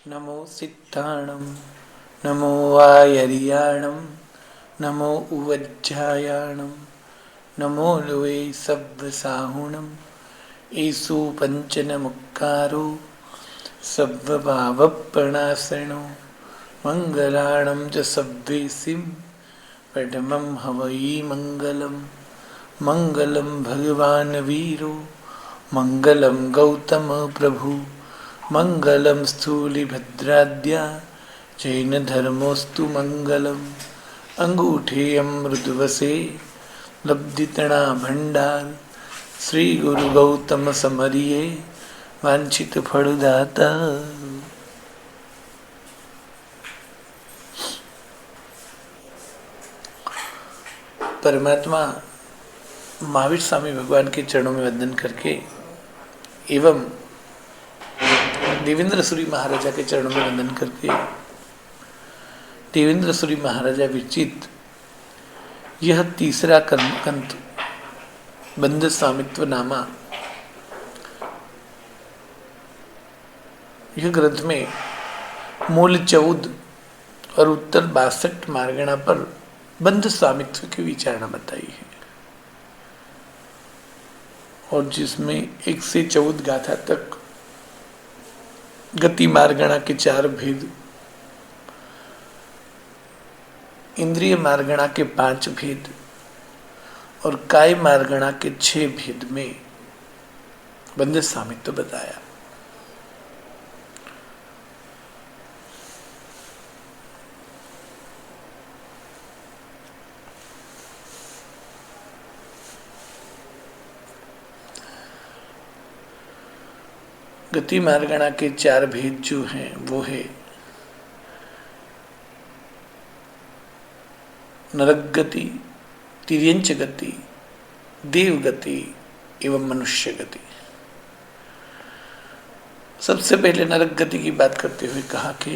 नमो सिद्धाणं नमो वायरियाणं नमो उवज्झायाणं नमो लुवे सव्वसाहुणं ईसु पंचनमुक्कारो सव्वभावप्रणाशनो मंगलाणं च सव्वेसिं पठमं हवै मंगलम् मंगलं भगवान् वीरो मंगलं गौतम प्रभु मंगलं स्थूलिभद्राद्या जैनधर्मोऽस्तु मंगलम् अंगूठेयं मृदुवसे लब्धितणा भंडार श्री गुरु गौतम समरिये वांछित फलदाता। परमात्मा महावीर स्वामी भगवान के चरणों में वंदन करके एवं देवेंद्र सूरी महाराजा के चरणों में वंदन करके देवेंद्र सूरी महाराजा विरचित यह तीसरा कंत बंध स्वामित्व नामा यह ग्रंथ में मूल 14 और उत्तर 62 मार्गणा पर बंध स्वामित्व की विचारणा बताई है और जिसमें 1 से 14 गाथा तक गति मार्गणा के 4 भेद, इंद्रिय मार्गणा के 5 भेद और काय मार्गणा के 6 भेद में बंध स्वामित्व बताया। गति मार्गणा के 4 भेद जो हैं वो है नरक गति, तिर्यंच गति, देव गति एवं मनुष्य गति। सबसे पहले नरक गति की बात करते हुए कहा कि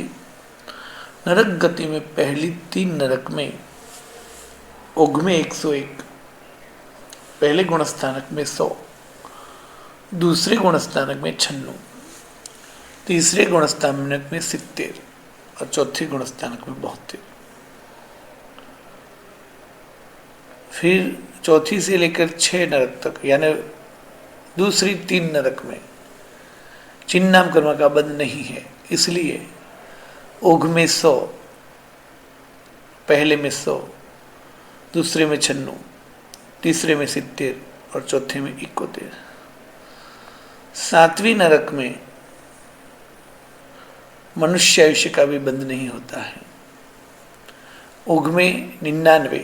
नरक गति में पहली 3 नरक में उग्मे 101, पहले गुणस्थानक में 100, दूसरे गुणस्थानक में 96, तीसरे गुणस्थानक में 70 और चौथे गुणस्थानक में 72। फिर चौथी से लेकर 6 नरक तक यानी दूसरी 3 नरक में चिन्ह नाम कर्म का बंध नहीं है, इसलिए उघ में 100, पहले में 100, दूसरे में 96, तीसरे में 70 और चौथे में 71। 7वीं नरक में मनुष्य आयुष्य का भी बंध नहीं होता है। उघ में 99,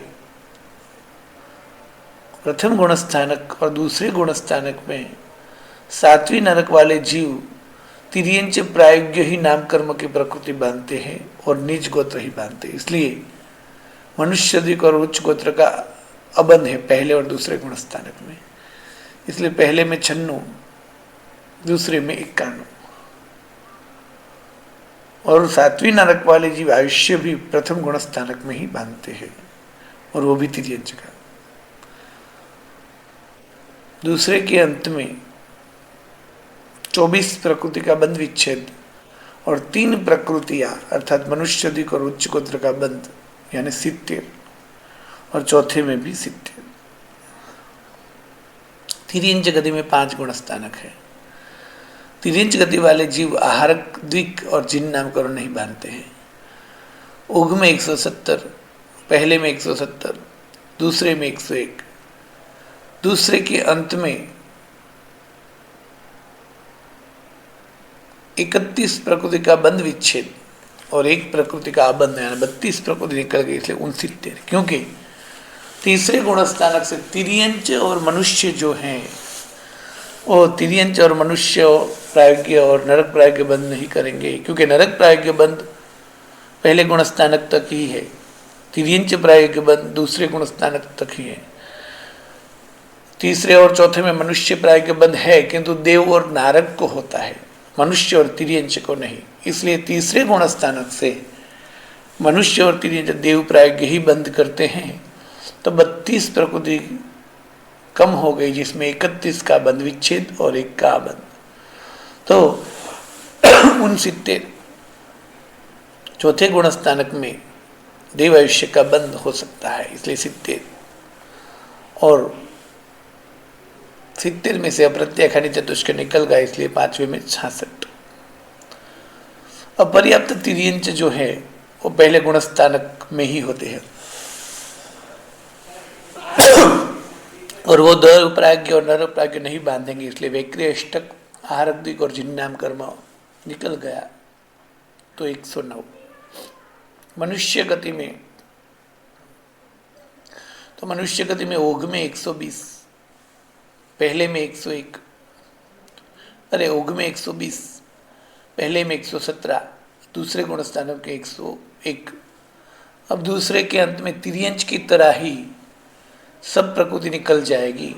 प्रथम गुणस्थानक और दूसरे गुणस्थानक में 7वीं नरक वाले जीव तिर्यंच प्रायोग्य ही नाम कर्म की प्रकृति बांधते हैं और निज गोत्र ही बांधते हैं, इसलिए मनुष्य अधिक और उच्च गोत्र का अबंध है पहले और दूसरे गुणस्थानक में। इसलिए पहले में 96, दूसरे में 91 और 7वीं नरक वाले जीव आयुष्य भी प्रथम गुणस्थानक में ही बांधते हैं और वो भी तिर्यंच का। दूसरे के अंत में 24 प्रकृति का बंध विच्छेद और 3 प्रकृतियां अर्थात मनुष्य अधिक और उच्च गोत्र का बंध यानी 70 और चौथे में भी 70। तिर्यंच गति में 5 गुणस्थानक है। तिर्यंच गति वाले जीव आहारक, द्विक और जिन नाम करण नहीं बांधते हैं। उघ में 170, पहले में 170, दूसरे में 101, दूसरे के अंत में 31 प्रकृति का बंध विच्छेद और 1 प्रकृति का आबंध यानी 32 प्रकृति निकल गई, इसलिए 69। क्योंकि तीसरे गुणस्थानक से तिर्यंच और मनुष्य जो हैं वो तिर्यंच और मनुष्य प्रायोग्य और नरक प्रायोग्य बंध नहीं करेंगे, क्योंकि नरक प्रायोग्य बंध पहले गुणस्थानक तक ही है, तिर्यंच प्रायोग्य बंध दूसरे गुणस्थानक तक ही है। तीसरे और चौथे में मनुष्य प्रायोग्य बंध है, किंतु देव और नारक को होता है, मनुष्य और तिर्यंच को नहीं। इसलिए तीसरे गुणस्थानक से मनुष्य और तिर्यंच देव प्रायोग्य ही बंध करते हैं, तो 32 प्रकृति कम हो गई, जिसमें 31 का बंध विच्छेद और 1 का बंध, तो 69 चौथे गुण स्थानक में देव आयुष्य का बंध हो सकता है, इसलिए 70। और 70 में से अप्रत्यय खनि चतुष्क निकल गया, इसलिए 5वें में 66। अपर्याप्त तिर्यंच जो है वो पहले गुण स्थानक में ही होते हैं, और वो द प्राज्ञ और नर प्राज्ञ नहीं बांधेंगे, इसलिए वैक्रिय अष्टक आहारद्विक और जिन्नाम कर्म निकल गया, तो 109। मनुष्य गति में, तो मनुष्य गति में ओघ में 120, पहले में 101, अरे ओघ में 120, पहले में 117, दूसरे गुण स्थानों के 101। अब दूसरे के अंत में तिर्यंच की तरह ही सब प्रकृति निकल जाएगी,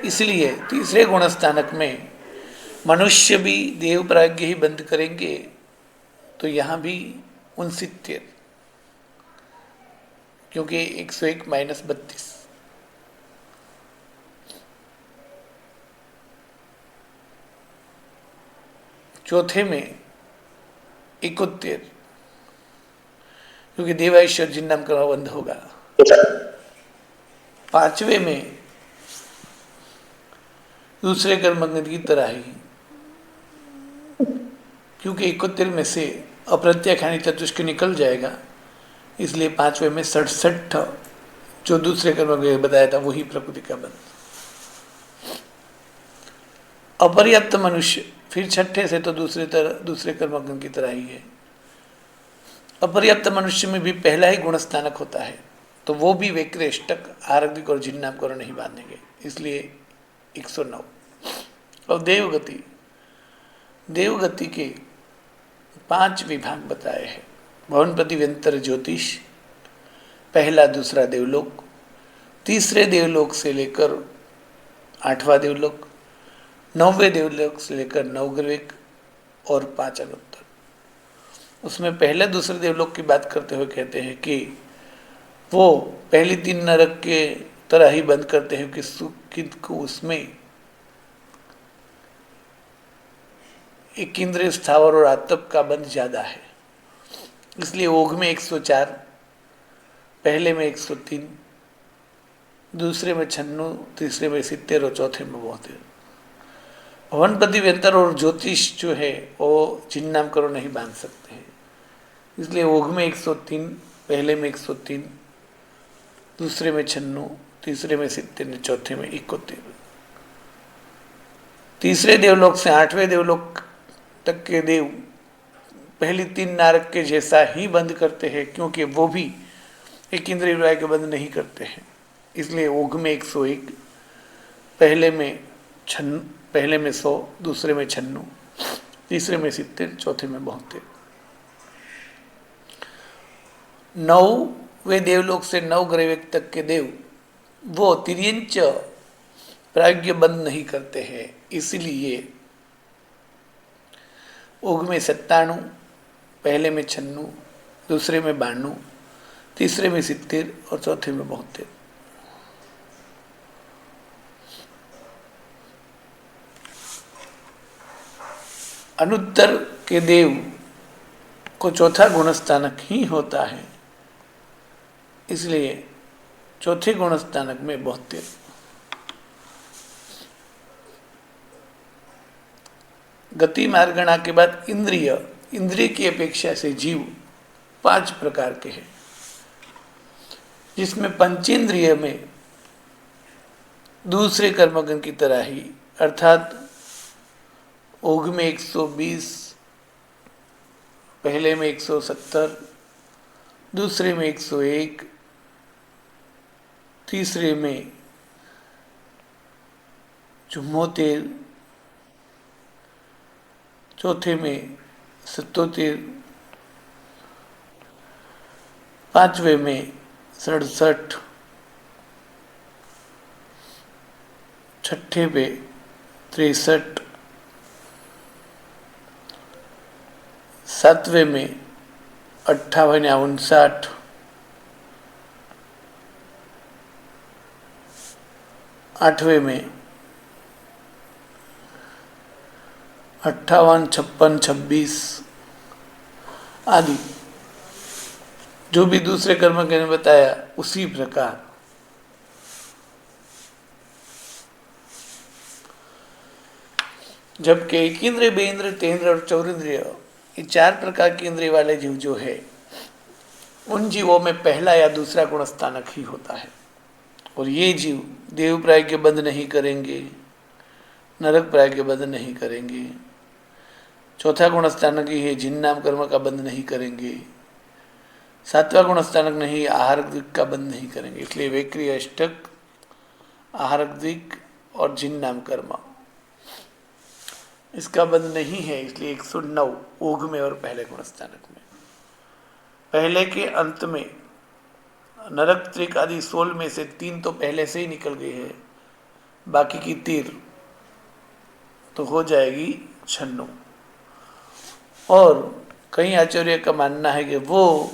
इसलिए तीसरे गुण स्थानक में मनुष्य भी देव प्राज्ञ ही बंद करेंगे, तो यहाँ भी 69, क्योंकि 101 माइनस 32। चौथे में 71, क्योंकि देवाईश्वर जिन्नाम कर्म बंद होगा। पांचवे में दूसरे कर्म की तरह ही, क्योंकि 71 में से अप्रत्यय खनि चतुष्क निकल जाएगा, इसलिए पांचवे में 67, जो दूसरे कर्म के बताया था वही प्रकृति का बंध। अपर्याप्त मनुष्य फिर छठे से तो दूसरे कर्म की तरह ही है। अपर्याप्त मनुष्य में भी पहला ही गुण स्थानक होता है, तो वो भी वैक्रेष्टक आरग्विक और जिन्नाम को नहीं बांधेंगे, इसलिए 109। और देवगति, देवगति के 5 विभाग बताए हैं। भवन प्रतिव्यंतर ज्योतिष, पहला दूसरा देवलोक, तीसरे देवलोक से लेकर 8वां देवलोक, 9वें देवलोक से लेकर नवग्रविक और 5 अनुत्तर। उसमें पहले दूसरे देवलोक की बात करते हुए कहते हैं कि वो पहली 3 नरक के तरह ही बंद करते हैं कि सुख को उसमें एक इंद्रिय स्थावर और आतप का बंध ज्यादा है, इसलिए ओघ में 104, पहले में 103, दूसरे में 96, तीसरे में 70 और चौथे में 72। भवन प्रतिव्यंतर और ज्योतिष जो है वो जिन्नाम करो नहीं बांध सकते हैं, इसलिए ओघ में 103, पहले में 103, दूसरे में 96, तीसरे में 70, चौथे में 71। तीसरे देवलोक से 8वें देवलोक तक के देव पहली 3 नारक के जैसा ही बंद करते हैं, क्योंकि वो भी एक इंद्रिय विषय के बंद नहीं करते हैं, इसलिए ओघ में 101, पहले में 100, दूसरे में 96, तीसरे में 70, चौथे में 72। 9वें देवलोक से 9 ग्रहवेक तक के देव वो तिर्यंच प्राज्ञ बंद नहीं करते हैं, इसलिए ओघ में 97, पहले में 96, दूसरे में 92, तीसरे में 70 और चौथे में 72। अनुत्तर के देव को चौथा गुण स्थानक ही होता है, इसलिए चौथे गुण स्थानक में 72। गति मार्गणा के बाद इंद्रिय की अपेक्षा से जीव 5 प्रकार के हैं, जिसमें पंचेंद्रिय में दूसरे कर्मगण की तरह ही, अर्थात ओघ में 120, पहले में 170, दूसरे में 101, तीसरे में 74, चौथे में 77, पांचवें में 67, छठे पे 63, सातवें में 58 या 59, आठवें में 58, 56, 26, आदि जो भी दूसरे कर्म ने बताया उसी प्रकार जबकि एक इंद्रिय, बे इंद्रिय, तेंद्रिय और चौरिंद्रिय, ये 4 प्रकार के इंद्रिय वाले जीव जो है, उन जीवों में पहला या दूसरा गुण स्थानक ही होता है। और ये जीव देव प्राय के बंध नहीं करेंगे, नरक प्राय के बंध नहीं करेंगे। चौथा गुण स्थानक ही है जिन नाम कर्म का बंध नहीं करेंगे। 7वां गुण स्थानक नहीं, आहार द्विक का बंध नहीं करेंगे। इसलिए वैक्रिय अष्टक, आहार द्विक और जिन नाम कर्म इसका बंध नहीं है। इसलिए 109 ऊघ में और पहले गुण स्थानक में। पहले के अंत में नरक, त्रिक आदि 16 में से 3 तो पहले से ही निकल गए हैं, बाकी की 3 तो हो जाएगी 96। और कई आचार्य का मानना है कि वो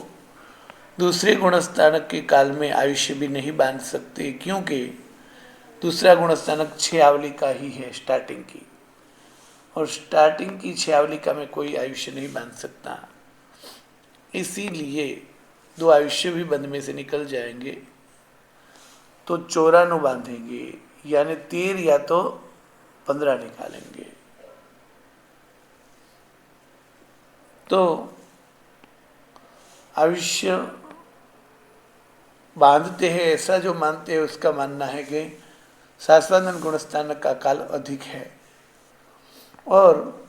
दूसरे गुण स्थानक के काल में आयुष्य भी नहीं बांध सकते, क्योंकि दूसरा गुण स्थानक 6 आवलिका ही है स्टार्टिंग की, और स्टार्टिंग की 6 आवलिका में कोई आयुष्य नहीं बांध सकता। इसीलिए 2 आयुष्य भी बंध में से निकल जाएंगे तो 94 बांधेंगे, यानी 13 या तो 15 निकालेंगे। तो आयुष्य बांधते हैं ऐसा जो मानते हैं उसका मानना है कि शाश्वतन गुणस्थानक का काल अधिक है, और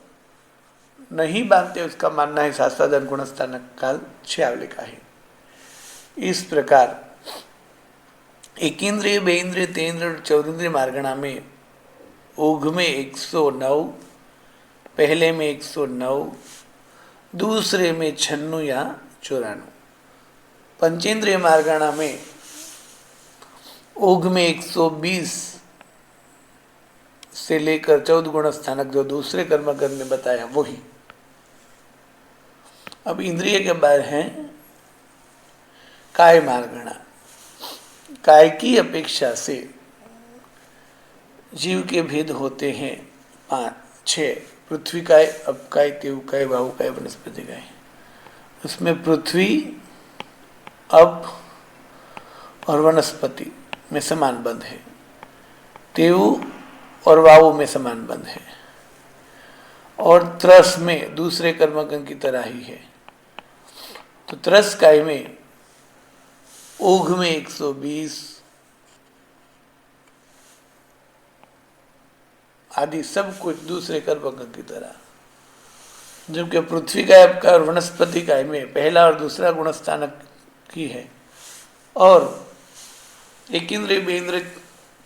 नहीं बांधते उसका मानना है शाश्वतन गुणस्थानक काल 6 आवलिका है। इस प्रकार एक इंद्रिय, बे इंद्रिय, तेंद्रिय और चौरिंद्रिय मार्गणा में ऊघ में 109, पहले में 109, दूसरे में 96 या 94। पंचेंद्रिय मार्गणा में ऊघ में 120 से लेकर 14 गुण स्थानक जो दूसरे कर्मकर्म ने बताया वही। अब इंद्रिय के बाद है काय मार्गणा। काय की अपेक्षा से जीव के भेद होते हैं 6। पृथ्वी काय, अप काय, तेव काय, वायु काय, वनस्पति काय। उसमें पृथ्वी, अप और वनस्पति में समान बंध है, तेव और वायु में समान बंध है, और त्रस में दूसरे कर्मगण की तरह ही है। तो त्रस काय में ऊघ में 120 आदि सब कुछ दूसरे कर्मगण की तरह, जबकि पृथ्वी काय का और वनस्पति काय में पहला और दूसरा गुण स्थानक की है, और एक इंद्रिय, बे इंद्रिय,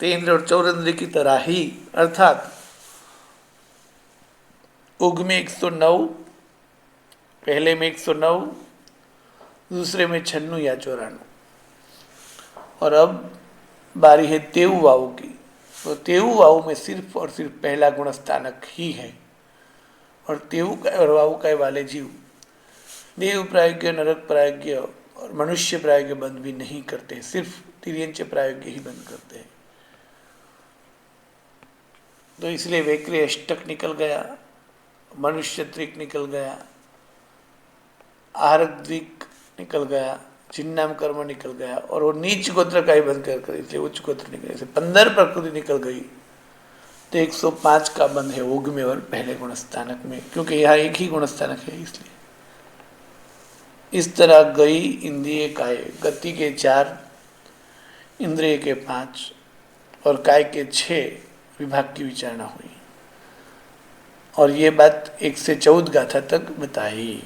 तेंद्रिय और चौरिंद्रिय की तरह ही, अर्थात ऊघ में 109, पहले में 109, दूसरे में 96 या 94। और अब बारी है तेव वायु की। तो तेव वायु में सिर्फ और सिर्फ पहला गुण स्थानक ही है, और तेव और वायु काय वाले जीव देव प्रायोग्य, नरक प्रायोग्य और मनुष्य प्रायोग्य बंध भी नहीं करते, सिर्फ तिर्यंच प्रायोग्य ही बंद करते हैं। तो इसलिए वैक्रिय अष्टक निकल गया, मनुष्य त्रिक निकल गया, आहारक द्विक निकल गया, चिन्नाम कर्म निकल गया, और वो नीच गोत्र का ही बंद कर इसलिए उच्च गोत्र निकल, इसे 15 प्रकृति निकल गई। तो 105 का बंध है ऊघ में और पहले गुण स्थानक में, क्योंकि यहाँ एक ही गुण स्थानक है इसलिए। इस तरह गई इंद्रिय काय, गति के 4, इंद्रिय के 5 और काय के 6 विभाग की विचारणा हुई, और ये बात 1 से 14 गाथा तक बताई।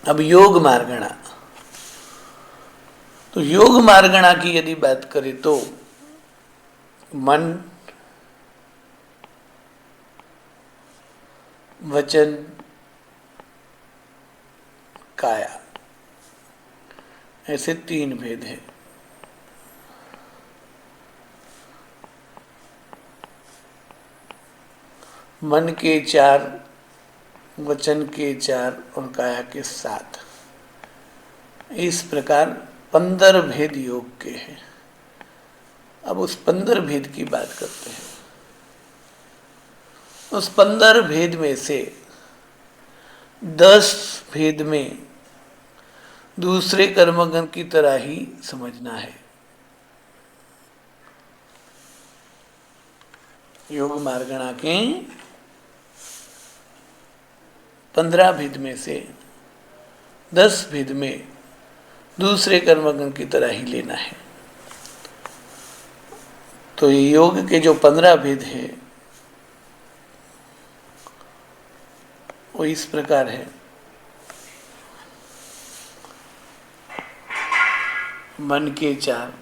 अब योग मार्गणा। तो योग मार्गणा की यदि बात करें तो मन, वचन, काया, ऐसे 3 भेद हैं। मन के 4, वचन के 4 और काया के 7। इस प्रकार 15 भेद योग के हैं। अब उस 15 भेद की बात करते हैं। उस 15 भेद में से 10 भेद में दूसरे कर्मगण की तरह ही समझना है। योग मार्गणा के 15 भेद में से 10 भेद में दूसरे कर्मगण की तरह ही लेना है। तो ये योग के जो 15 भेद है वो इस प्रकार है। मन के 4,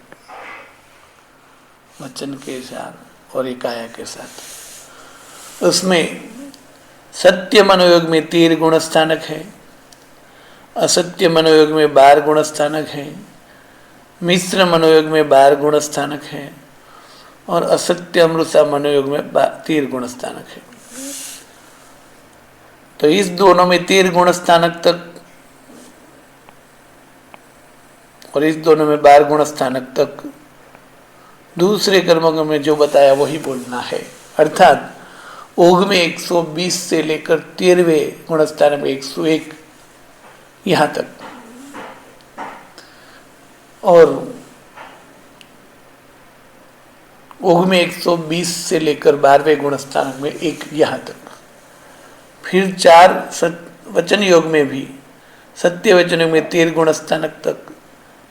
वचन के 4 और काया के 7। उसमें सत्य मनोयोग में 13 गुण स्थानक है, असत्य मनोयोग में 12 गुण स्थानक है, मिश्र मनोयोग में 12 गुण स्थानक है और असत्य अमृता मनोयोग में 13 गुण स्थानक है। तो इस दोनों में 13 गुण स्थानक तक और इस दोनों में 12 गुण स्थानक तक दूसरे कर्मों में जो बताया वही बोलना है। अर्थात योग में 120 से लेकर 13वें गुण स्थानक में 101 यहाँ तक, और योग में 120 से लेकर 12वें गुण स्थानक में 1 यहाँ तक। फिर 4 वचन योग में भी सत्य वचन योग में 13 गुण स्थानक तक,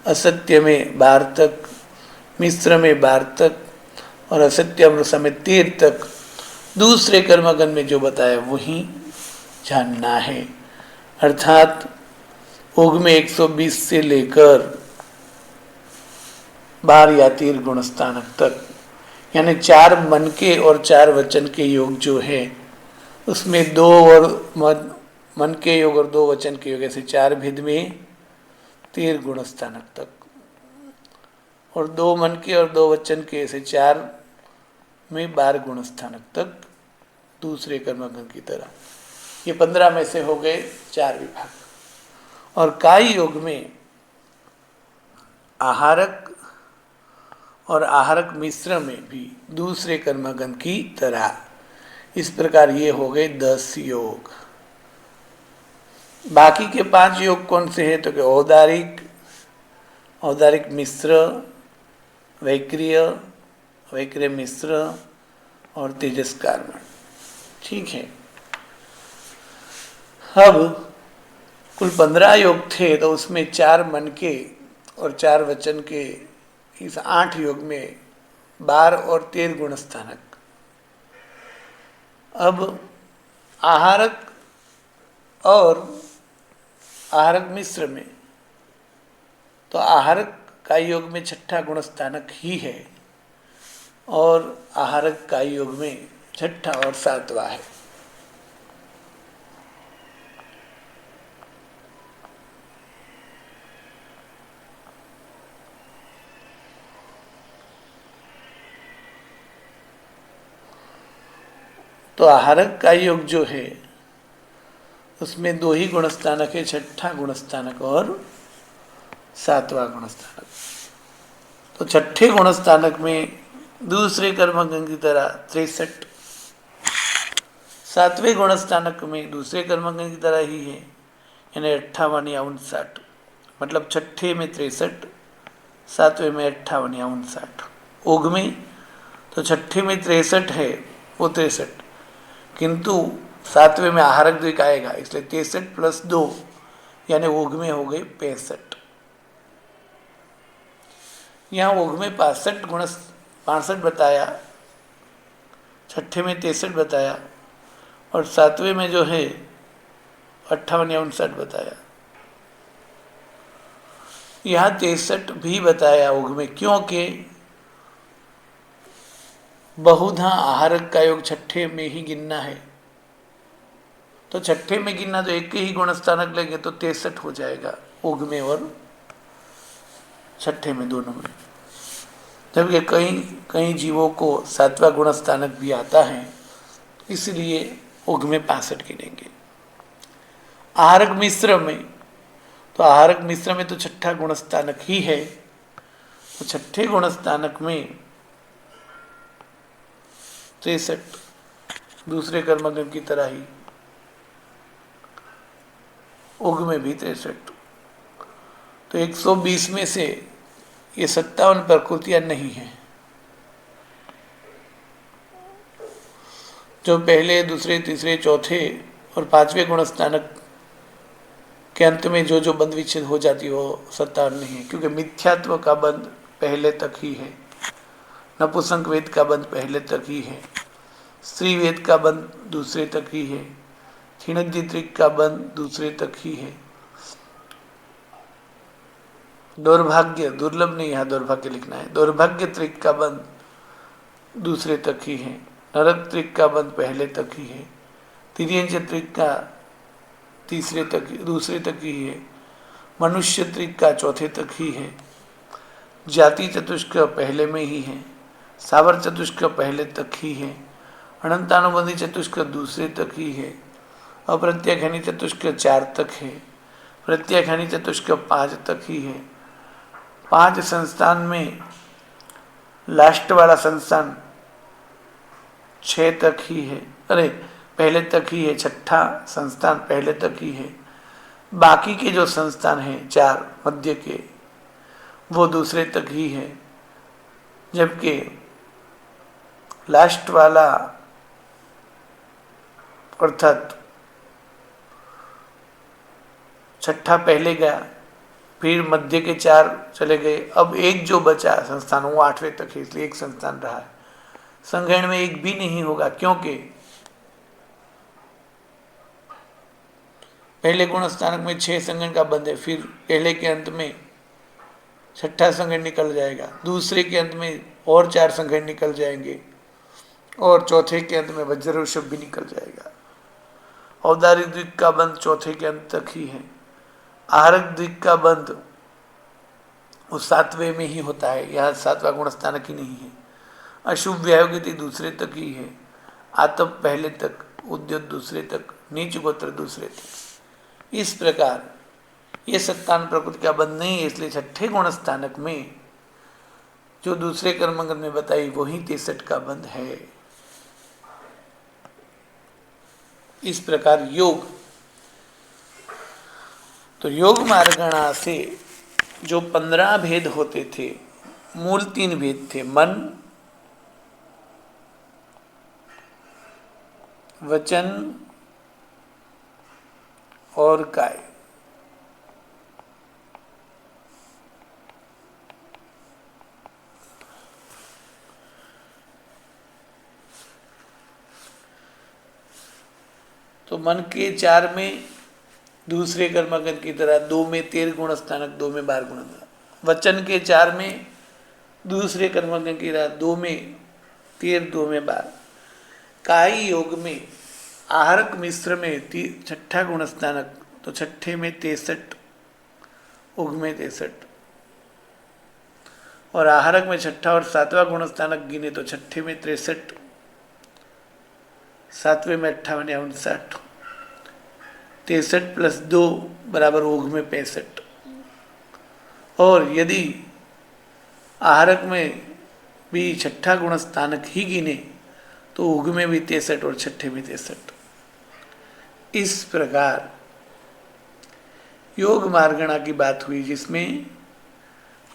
असत्य में 12 तक, मिश्र में 12 तक और असत्य अमृत में 13 तक दूसरे कर्मगण में जो बताया वही जानना है। अर्थात योग में 120 से लेकर 12 या 13 गुण स्थानक तक, यानी 4 मन के और 4 वचन के योग जो है उसमें 2 और मन के योग और 2 वचन के योग, ऐसे 4 भेद में 13 गुण स्थानक तक, और 2 मन के और 2 वचन के ऐसे 4 में 12 गुण स्थानक तक दूसरे कर्मगण की तरह। ये 15 में से हो गए 4 विभाग। और काय योग में आहारक और आहारक मिश्र में भी दूसरे कर्मगण की तरह। इस प्रकार ये हो गए 10 योग। बाकी के 5 योग कौन से हैं? तो कि औदारिक, औदारिक मिश्र, वैक्रिय, वैक्रिय मिश्र और तेजस कार्बन। ठीक है। अब कुल 15 योग थे, तो उसमें 4 मन के और 4 वचन के, इस 8 योग में 12 और 13 गुण स्थानक। अब आहारक और आहारक मिश्र में, तो आहारक का योग में 6ठा गुण स्थानक ही है और आहारक का योग में 6ठा और 7वां है। तो आहारक का योग जो है उसमें 2 ही गुण स्थानक है, 6ठा गुण स्थानक और 7वां गुण स्थानक। तो 6ठे गुण स्थानक में दूसरे कर्मगण की तरह 63, 7वें गुण स्थानक में दूसरे कर्मगण की तरह ही है, यानी 58 या 59। मतलब 6ठे में 63, 7वें में 58 या 59। योग में तो 6ठे में 63 है, वो 63, किंतु 7वें में आहारक द्विक आएगा, इसलिए 63 + 2 यानी योग में हो गए 65। यहाँ योग में 65 बताया, 6ठे में 63 बताया और 7वें में जो है 58 या 59 बताया। यहाँ 63 भी बताया योग में, क्योंकि बहुधा आहारक का योग 6ठे में ही गिनना है। तो 6ठे में गिनना तो एक ही गुण स्थानक लेंगे तो 63 हो जाएगा योग में और 6ठे में, दोनों में। जबकि कई जीवों को 7वां गुण स्थानक भी आता है, इसलिए योग में 65 गिनेंगे। आहारक मिश्र में, तो आहारक मिश्र में तो 6ठा गुण स्थानक ही है, तो 6ठे गुण स्थानक में 63 दूसरे कर्मगण की तरह ही। उग में भी 63। तो 120 में से ये 57 प्रकृतियां नहीं हैं। जो पहले, दूसरे, तीसरे, चौथे और पांचवें गुण स्थानक के अंत में जो जो बंध विच्छेद हो जाती है वो 57 नहीं है, क्योंकि मिथ्यात्व का बंध पहले तक ही है, नपुंसक वेद का बंध पहले तक ही है, स्त्री वेद का बंध दूसरे तक ही है, क्षीणज्जित्रिक का बंध दूसरे तक ही है, दौर्भाग्य, दुर्लभ नहीं, यहाँ दौर्भाग्य लिखना है, दौर्भाग्य त्रिक का बंध दूसरे तक ही है, नरक त्रिक का बंध पहले तक ही है, तिर्यंच त्रिक का तीसरे तक, दूसरे तक ही है, मनुष्य त्रिक का चौथे तक ही है, जाति चतुष्क पहले में ही है, सावर चतुष्क पहले तक ही है, अनंतानुबंधी चतुष्क दूसरे तक ही है, अप्रत्याख्यानी चतुष्क 4 तक है, प्रत्याख्यानी चतुष्क 5 तक ही है। 5 संस्थान में लास्ट वाला संस्थान 6 तक ही है, अरे पहले तक ही है, छठा संस्थान पहले तक ही है। बाकी के जो संस्थान हैं 4 मध्य के, वो दूसरे तक ही है, जबकि लास्ट वाला अर्थात छठा पहले गया, फिर मध्य के 4 चले गए, अब एक जो बचा संस्थान वो 8वें तक है, इसलिए एक संस्थान रहा है। संघण में एक भी नहीं होगा, क्योंकि पहले गुण स्थानक में 6 संघन का बंध है, फिर पहले के अंत में छठा संघन निकल जाएगा, दूसरे के अंत में और 4 संघन निकल जाएंगे, और चौथे के अंत में वज्र ऋषभ भी निकल जाएगा। औदारिक द्विक का बंध चौथे के अंत तक ही है। आहरक द्विक का बंध वो 7वें में ही होता है, यहाँ 7वां गुण स्थानक ही नहीं है। अशुभ व्यायोगिति दूसरे तक ही है, आतप पहले तक, उद्योत दूसरे तक, नीच गोत्र दूसरे तक। इस प्रकार ये 57 प्रकृति का बंध नहीं है, इसलिए छठे गुण स्थानक में जो दूसरे कर्मगत में बताई वही 63 का बंध है। इस प्रकार योग, तो योग मार्गणा से जो 15 भेद होते थे, मूल 3 भेद थे, मन, वचन और काय। तो मन के 4 में दूसरे कर्मगण की तरह 2 में 13 गुण स्थानक, 2 में 12 गुण। वचन के 4 में दूसरे कर्मगण की तरह 2 में 13, 2 में 12। काय योग में आहरक मिश्र में छठा गुण स्थानक, तो छठे में 63, उग में 63, और आहरक में छठा और 7वां गुण स्थानक गिने तो छठे में 63, 7वें में 58 या 59, 63 प्लस 2 बराबर उग में 65। और यदि आहरक में भी छठा गुण स्थानक ही गिने तो उग में भी 63 और छठे में 63। इस प्रकार योग मार्गणा की बात हुई, जिसमें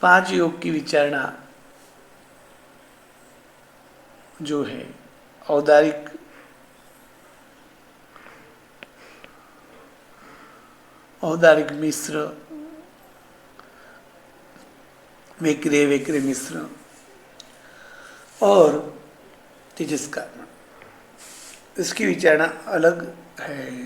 5 योग की विचारणा जो है, औदारिक, औदारिक मिश्र, वेक्रे वेक्रे मिश्र और तेजस्कार, इसकी विचारणा अलग है।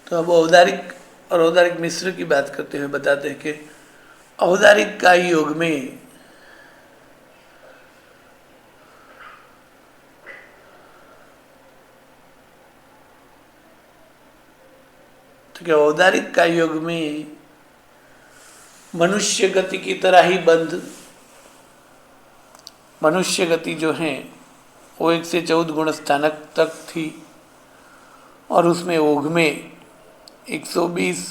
तो अब औदारिक और औदारिक मिश्र की बात करते हुए बताते हैं कि औदारिक का योग में तो क्या औदारिक का योग में मनुष्य गति की तरह ही बंध, मनुष्य गति जो है वो 1 से 14 गुण स्थानक तक थी, और उसमें ओघ में 120,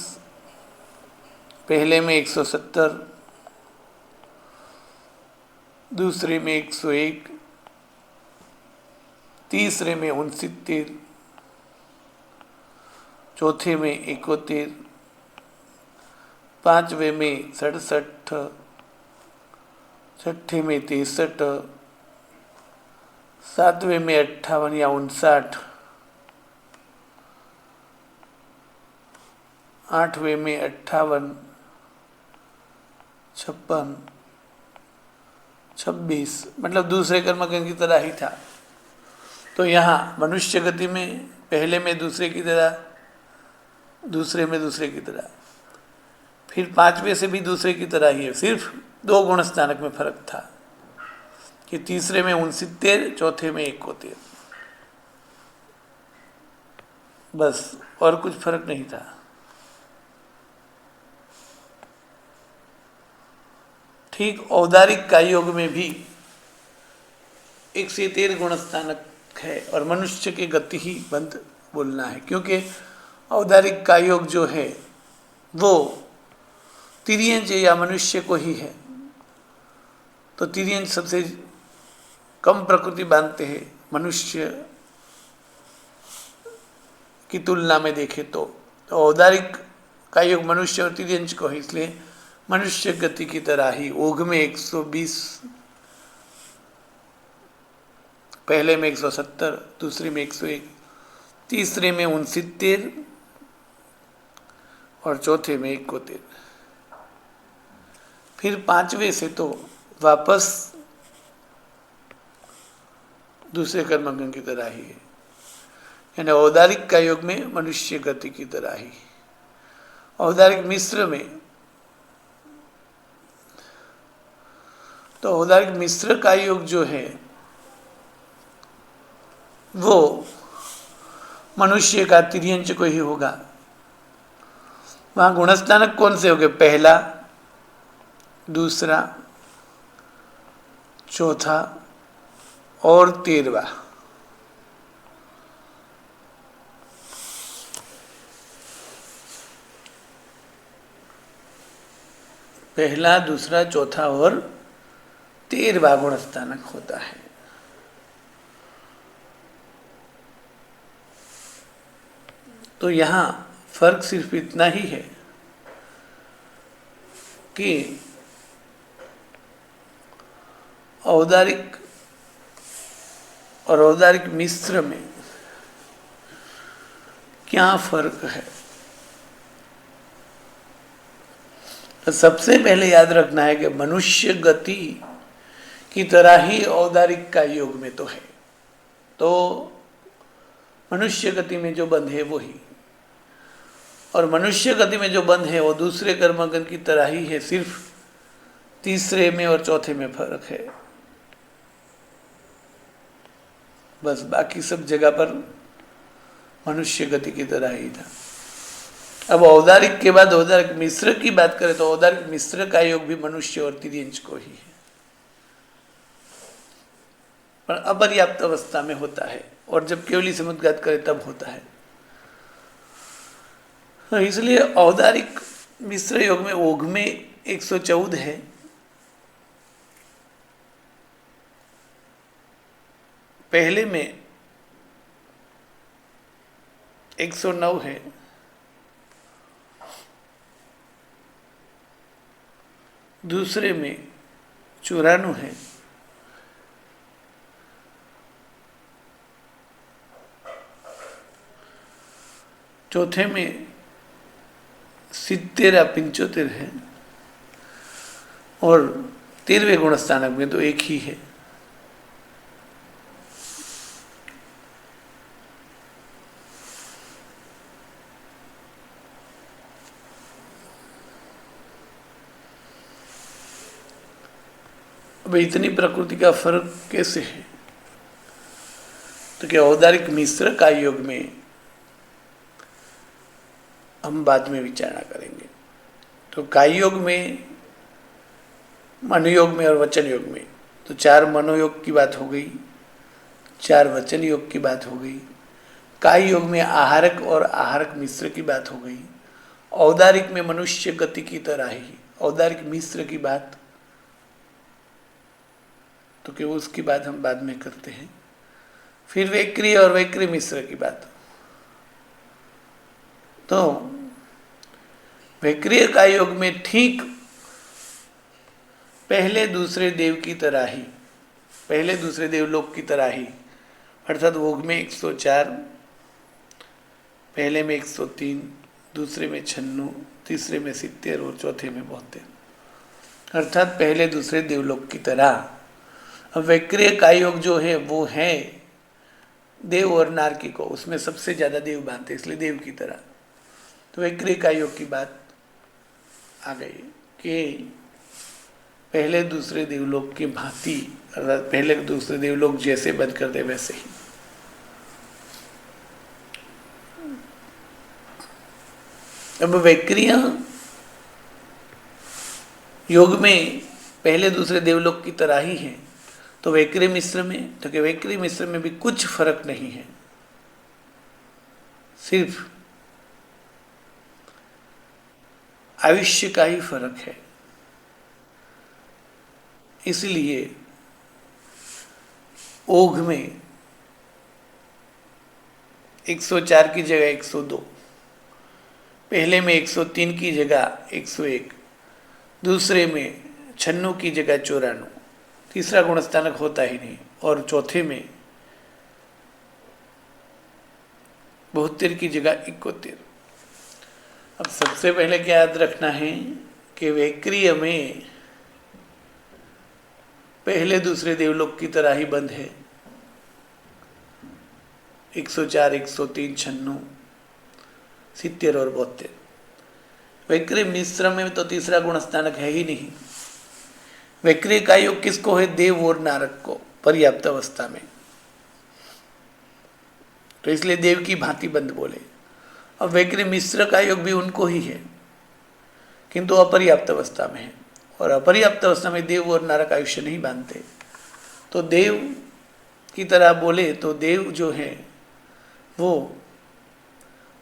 पहले में 170, दूसरे में 101, तीसरे में 69, चौथे में 71, पांचवे में 67, छठे में 63, सातवें में 58 या 59, आठवें में 58, 56, 26, मतलब दूसरे कर्मगण की तरह ही था। तो यहाँ मनुष्य गति में पहले में दूसरे की तरह, दूसरे में दूसरे की तरह, फिर पांचवें से भी दूसरे की तरह ही है, सिर्फ 2 गुण स्थानक में फर्क था कि तीसरे में 69, चौथे में 71, बस, और कुछ फर्क नहीं था। ठीक औदारिक का योग में भी 113 गुण स्थानक है और मनुष्य की गति ही बंद बोलना है, क्योंकि औदारिक का योग जो है वो तिर्यंज या मनुष्य को ही है। तो तिर्यंज सबसे कम प्रकृति बांधते हैं मनुष्य की तुलना में देखें तो औदारिक का योग मनुष्य और तिर्यंज को है, इसलिए मनुष्य गति की तरह ही ओघ में 120, पहले में 170, दूसरे में 101, तीसरे में 69 और चौथे में 71। फिर पांचवे से तो वापस दूसरे कर्मगण की तरह ही है, यानी औदारिक का योग में मनुष्य गति की तरह ही। औदारिक मिश्र में तो औदारिक मिश्र का योग जो है वो मनुष्य का तिर्यंच को ही होगा। वहां गुणस्थानक कौन से हो गए? पहला, दूसरा, चौथा और 13वां। पहला, दूसरा, चौथा और 13वां गुणस्थानक होता है। तो यहाँ फर्क सिर्फ इतना ही है कि औदारिक और औदारिक मिश्र में क्या फर्क है। तो सबसे पहले याद रखना है कि मनुष्य गति की तरह ही औदारिक का योग में तो है, तो मनुष्य गति में जो बंध है वही, और मनुष्य गति में जो बंध है वो दूसरे कर्मगण की तरह ही है, सिर्फ तीसरे में और चौथे में फर्क है, बस। बाकी सब जगह पर मनुष्य गति की तरह ही था। अब औदारिक के बाद औदारिक मिश्र की बात करें तो औदारिक मिश्र का योग भी मनुष्य और तिर्यंच को ही है, पर अपर्याप्त अवस्था में होता है, और जब केवली समुद्घात करे तब होता है। तो इसलिए औदारिक मिश्र योग में ओघ में 114 है, पहले में 109 है, दूसरे में 94 है, चौथे में 70 या 75 है, और 13वें गुण स्थानक में तो एक ही है। अब इतनी प्रकृति का फर्क कैसे है? तो क्या औदारिक मिश्र का योग में हम बाद में विचारणा करेंगे। तो काय योग में, मनोयोग में और वचन योग में तो 4 मनोयोग की बात हो गई, 4 वचन योग की बात हो गई। काय योग में आहारक और आहारक मिश्र की बात हो गई। औदारिक में मनुष्य गति की तरह ही औदारिक मिश्र की बात तो कि उसकी बात हम बाद में करते हैं। फिर वैक्रिय और वैक्रिय मिश्र की बात। तो वैक्रिय का योग में ठीक पहले दूसरे देव की तरह ही, पहले दूसरे देवलोक की तरह ही, अर्थात भोग में 104, पहले में 103, दूसरे में 96, तीसरे में 70 और चौथे में 72, अर्थात पहले दूसरे देवलोक की तरह। अब वैक्रिय का योग जो है वो है देव और नारकी को, उसमें सबसे ज़्यादा देव मानते हैं, इसलिए देव की तरह। तो वैक्रिय का योग की बात आ गई कि पहले दूसरे देवलोक की भांति, अर्थात पहले दूसरे देवलोक जैसे बंद कर दे वैसे ही। अब वैक्रिय योग में पहले दूसरे देवलोक की तरह ही है, तो वैक्रिय मिश्र में, तो कि वैक्रिय मिश्र में भी कुछ फर्क नहीं है, सिर्फ आयुष्य का ही फर्क है। इसलिए ओघ में 104 की जगह 102, पहले में 103 की जगह 101, दूसरे में 96 की जगह 94, तीसरा गुणस्थानक होता ही नहीं, और चौथे में 72 की जगह 71। अब सबसे पहले क्या याद रखना है कि वैक्रिय में पहले दूसरे देवलोक की तरह ही बंद है, 104, 103, 96, 70 और 72। वैक्रिय मिश्र में तो तीसरा गुणस्थानक है ही नहीं। वैक्रिय का योग किसको है? देव और नारक को, पर्याप्त अवस्था में, तो इसलिए देव की भांति बंद बोले। अब वैक्रिय मिश्र का योग भी उनको ही है, किंतु अपर्याप्त अवस्था में है, और अपर्याप्त अवस्था में देव और नारक आयुष्य नहीं बांधते। तो देव की तरह बोले तो देव जो है वो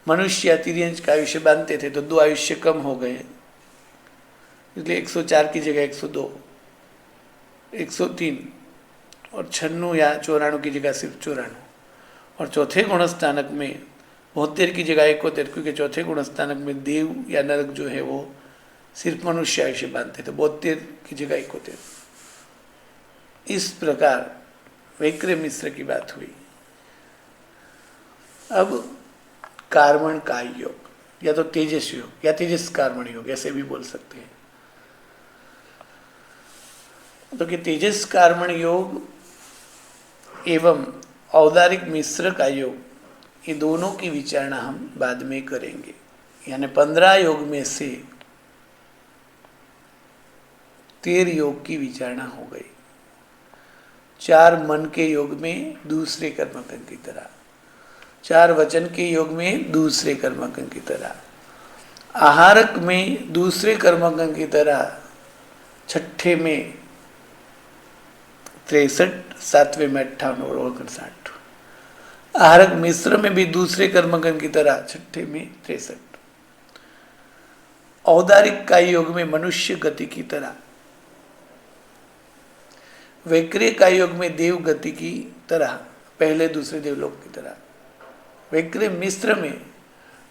मनुष्य या तिर्यंच का आयुष्य बांधते थे, तो 2 आयुष्य कम हो गए, इसलिए 104 की जगह 102, 103 और 96 या 94 की जगह सिर्फ 94, और चौथे गुणस्थानक में 72 की जगह 71, क्योंकि चौथे गुणस्थानक में देव या नरक जो है वो सिर्फ मनुष्य आयुष्य बांधते थे, 72 की जगह 71। इस प्रकार वैक्रिय मिश्र की बात हुई। अब कार्मण काय योग, या तो तेजस योग या तेजस कार्मण योग, ऐसे भी बोल सकते हैं। तो कि तेजस कार्मण योग एवं औदारिक मिश्र का योग, ये दोनों की विचारणा हम बाद में करेंगे। यानी 15 योग में से 13 योग की विचारणा हो गई। 4 मन के योग में दूसरे कर्मकं की तरह, 4 वचन के योग में दूसरे कर्मकं की तरह, आहारक में दूसरे कर्मकं की तरह, छठे में 63, सातवें में 58 और 59। आहारक मिश्र में भी दूसरे कर्मकं की तरह, छठे में 63। औदारिक का योग में मनुष्य गति की तरह, वैक्रिय का योग में देव गति की तरह, पहले दूसरे देवलोक की तरह। वैक्रिय मिश्र में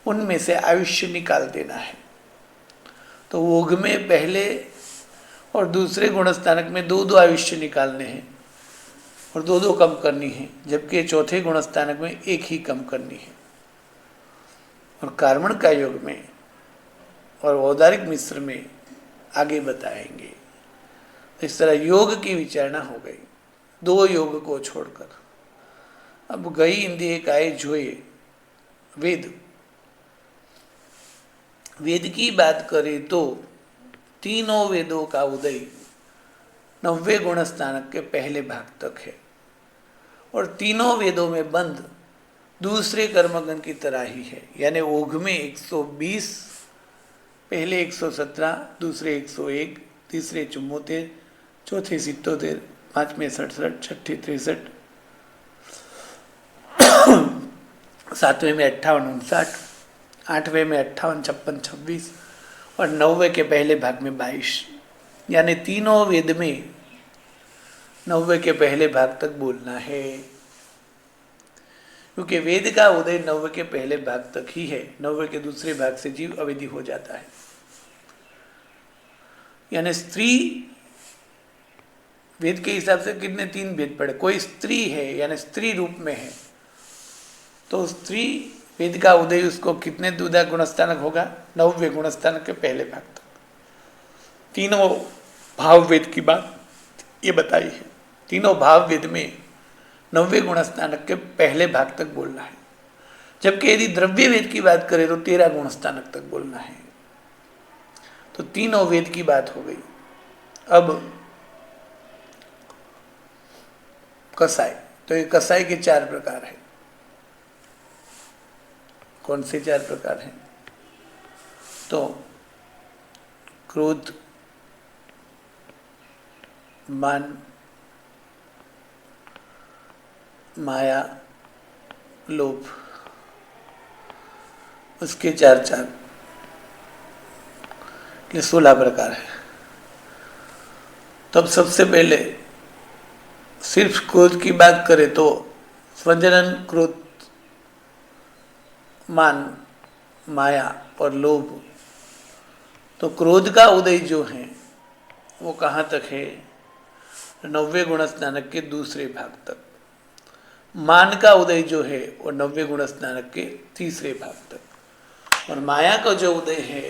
उनमें से आयुष्य निकाल देना है। तो ओघ में पहले और दूसरे गुणस्थानक में 2-2 आयुष्य निकालने हैं और 2-2 कम करनी है, जबकि चौथे गुणस्थानक में 1 ही कम करनी है। और कार्मण का योग में और औदारिक मिश्र में आगे बताएंगे। इस तरह योग की विचारणा हो गई, 2 योग को छोड़कर। अब गई इंद्रिय काय जोए वेद। वेद की बात करें तो तीनों वेदों का उदय 90 गुणस्थानक के पहले भाग तक है, और तीनों वेदों में बंद दूसरे कर्मगण की तरह ही है। यानी ओघ में 120, पहले 117, दूसरे 101, तीसरे 74, चौथे 77, पांचवें 67, छठे 63, सातवें में 58, 59, आठवें में 58, 56, 26 और 90 के पहले भाग में 22। यानी तीनों वेद में 90 के पहले भाग तक बोलना है, क्योंकि वेद का उदय 90 के पहले भाग तक ही है। 90 के दूसरे भाग से जीव अवधि हो जाता है। यानी स्त्री, वेद के हिसाब से कितने 3 वेद पढ़े, कोई स्त्री है यानी स्त्री रूप में है, तो स्त्री वेद का उदय उसको कितने दूधा गुणस्थानक होगा, 90 गुणस्थानक के पहले भाग तक। तीनों भाव वेद की बात ये बताई है। तीनों भाव वेद में 90 गुणस्थानक के पहले भाग तक बोलना है। जबकि यदि द्रव्य वेद की बात करें तो 13 गुणस्थानक तक बोलना है। तो तीनों वेद की बात हो गई। अब कसाई, तो ये कसाई के 4 प्रकार है। कौन से 4 प्रकार हैं? तो क्रोध, मान, माया, लोभ, उसके 4 के 16 प्रकार है। तब सबसे पहले सिर्फ क्रोध की बात करें तो स्वजनन, क्रोध, मान, माया और लोभ। तो क्रोध का उदय जो है वो कहाँ तक है? 90 गुणस्थानक के दूसरे भाग तक। मान का उदय जो है वो 90 गुणस्थानक के तीसरे भाग तक। और माया का जो उदय है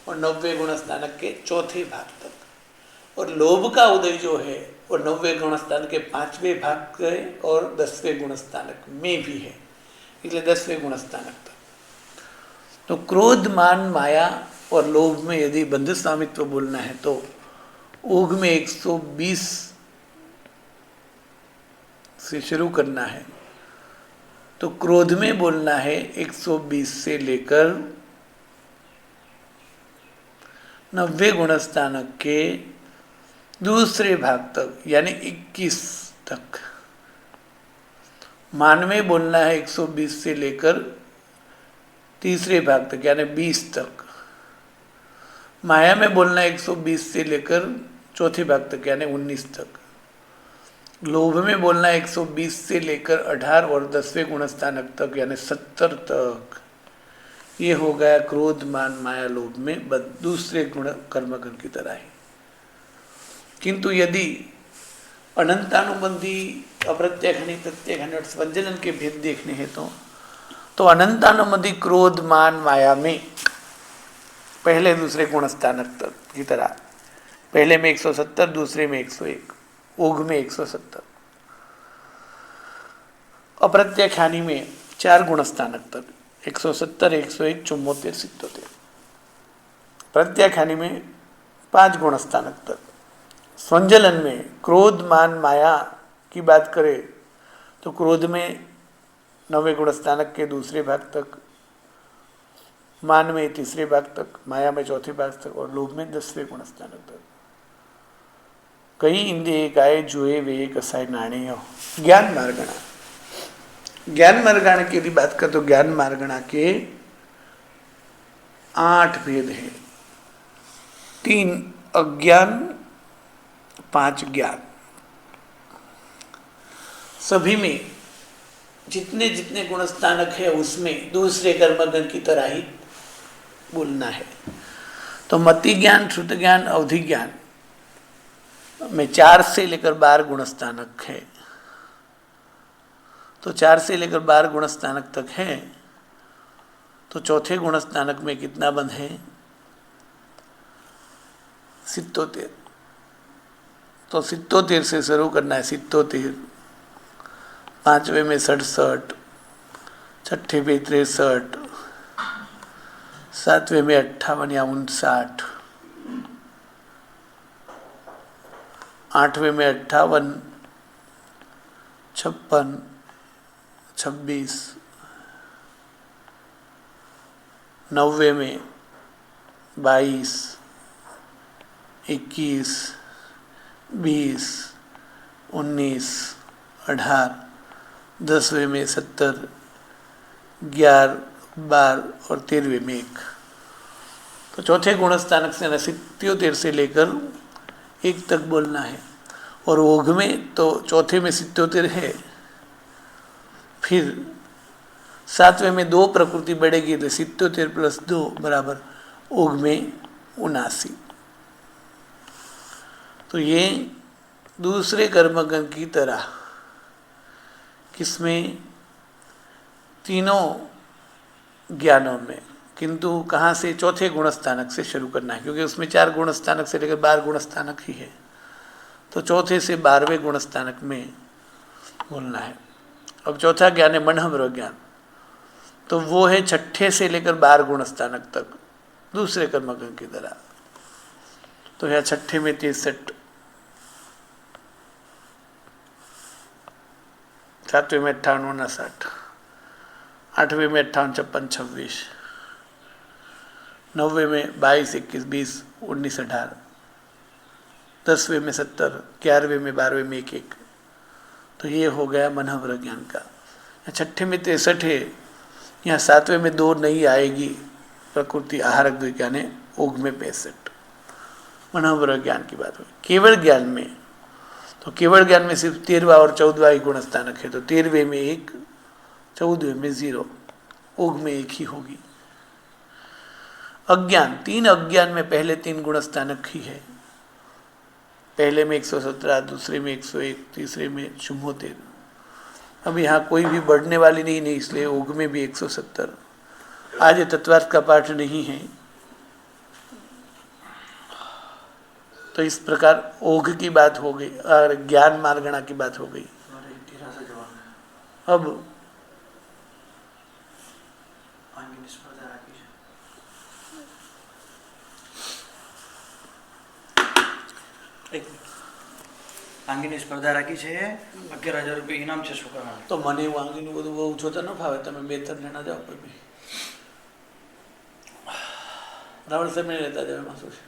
वो 90 गुणस्थानक के चौथे भाग तक। और लोभ का उदय जो है वो 90 गुणस्थानक के 5वें भाग के और 10वें गुणस्थानक में भी है, इसलिए 10वें गुणस्थानक तक। तो क्रोध, मान, माया और लोभ में यदि बंध स्वामित्व बोलना है तो ऊघ में 120 से शुरू करना है। तो क्रोध में बोलना है 120 से लेकर 90 गुणस्थानक के दूसरे भाग तक यानी 21 तक। मान में बोलना है 120 से लेकर तीसरे भाग तक यानी 20 तक। माया में बोलना है 120 से लेकर चौथे भाग तक यानी 19 तक। लोभ में बोलना है 120 से लेकर 18 और 10वें गुणस्थानक तक यानी 70 तक। ये हो गया क्रोध, मान, माया, लोभ में दूसरे गुण कर्मगण की तरह है। किंतु यदि अनंतानुबंधी, अप्रत्यक्षानी, प्रत्यक्षानी और स्वजनन के भेद देखने हैं तो अनंतानुबंधी क्रोध, मान, माया में पहले दूसरे गुणस्थानक तक की तरह, पहले में 170, दूसरे में 101, ऊघ में 170। अप्रत्यक्षानी में 4 गुणस्थानक तक 170, 101, 74, 77। प्रत्याख्यानी में 5 गुणस्थानक तक। स्वंजलन में क्रोध, मान, माया की बात करें तो क्रोध में 9वें गुणस्थानक के दूसरे भाग तक, मान में तीसरे भाग तक, माया में चौथे भाग तक और लोभ में 10वें गुणस्थानक तक। कई इंद्रिय गाय जुए वे कसाय नाणेय। ज्ञान मार्गणा, ज्ञान मार्गणा की यदि बात करें तो ज्ञान मार्गणा के 8 भेद हैं। 3 अज्ञान, 5 ज्ञान। सभी में जितने जितने गुणस्थानक है उसमें दूसरे कर्मगण की तरह ही बोलना है। तो मति ज्ञान, श्रुत ज्ञान, अवधि ज्ञान में 4 से लेकर 12 गुणस्थानक है। तो 4 से लेकर 12 गुणस्थानक तक है। तो चौथे गुणस्थानक में कितना बंध है? 77। तो 77 से शुरू करना है। 77, 5वें में 67, छठे में 63, 7वें में 58 या 59, 8वें में 58, 56, 26, 9वें में 22, 21, 20, 19, 18, 10वें में 70, 11, 12 और 13वें में 1। तो चौथे गुणस्थानक से 77 से लेकर 1 तक बोलना है। और ओघ में तो चौथे में 77 है, फिर सातवें में 2 प्रकृति बढ़ेगी तो 77 + 2 बराबर ओघ में 79। तो ये दूसरे कर्मगण की तरह किसमें, तीनों ज्ञानों में, किंतु कहाँ से, चौथे गुणस्थानक से शुरू करना है, क्योंकि उसमें 4 गुणस्थानक से लेकर 12 गुणस्थानक ही है। तो चौथे से 12वें गुणस्थानक में बोलना है। अब चौथा ज्ञान है मनहव्र ज्ञान, तो वो है छठे से लेकर 12 गुणस्थानक तक दूसरे कर्मगण की तरह। तो यह छठे में 63, सातवें में 58, 59, आठवें में 58, 56, 26, नौवे में 22, 21, 20, 19, 18, 10वें में 70, 11वें में 12वें में 1, 1। तो ये हो गया मनहव्र ज्ञान का। छठे में 63 है, यहाँ सातवें में 2 नहीं आएगी, प्रकृति आहारक विज्ञान है, ओघ में 65। मनहव्र ज्ञान की बात हुई। केवल ज्ञान में, तो केवल ज्ञान में सिर्फ 13वां और 14वां ही गुणस्थानक है, तो 13वें में 1, 14वें में 0, ओघ में 1 ही होगी। अज्ञान, 3 अज्ञान में पहले 3 गुणस्थानक ही है। पहले में 117, दूसरे में 101, तीसरे में 74। अब यहाँ कोई भी बढ़ने वाली नहीं, इसलिए ओघ में भी 170। आज तत्वार्थ का पाठ नहीं है, तो इस प्रकार ओघ की बात हो गई और ज्ञान मार्गणा की बात हो गई। अब આંગીની સ્પર્ધા રાખી છે, 11,000 રૂપિયા ઇનામ છે છોકરાને। તો મને એવું આંગીનું બધું બહુ જોતા ન ફાવે, તમે 2-3 જણા જાઓ કોઈ બી, રાવણ સાહેબ નહીં લેતા જાવ, એમાં શું છે।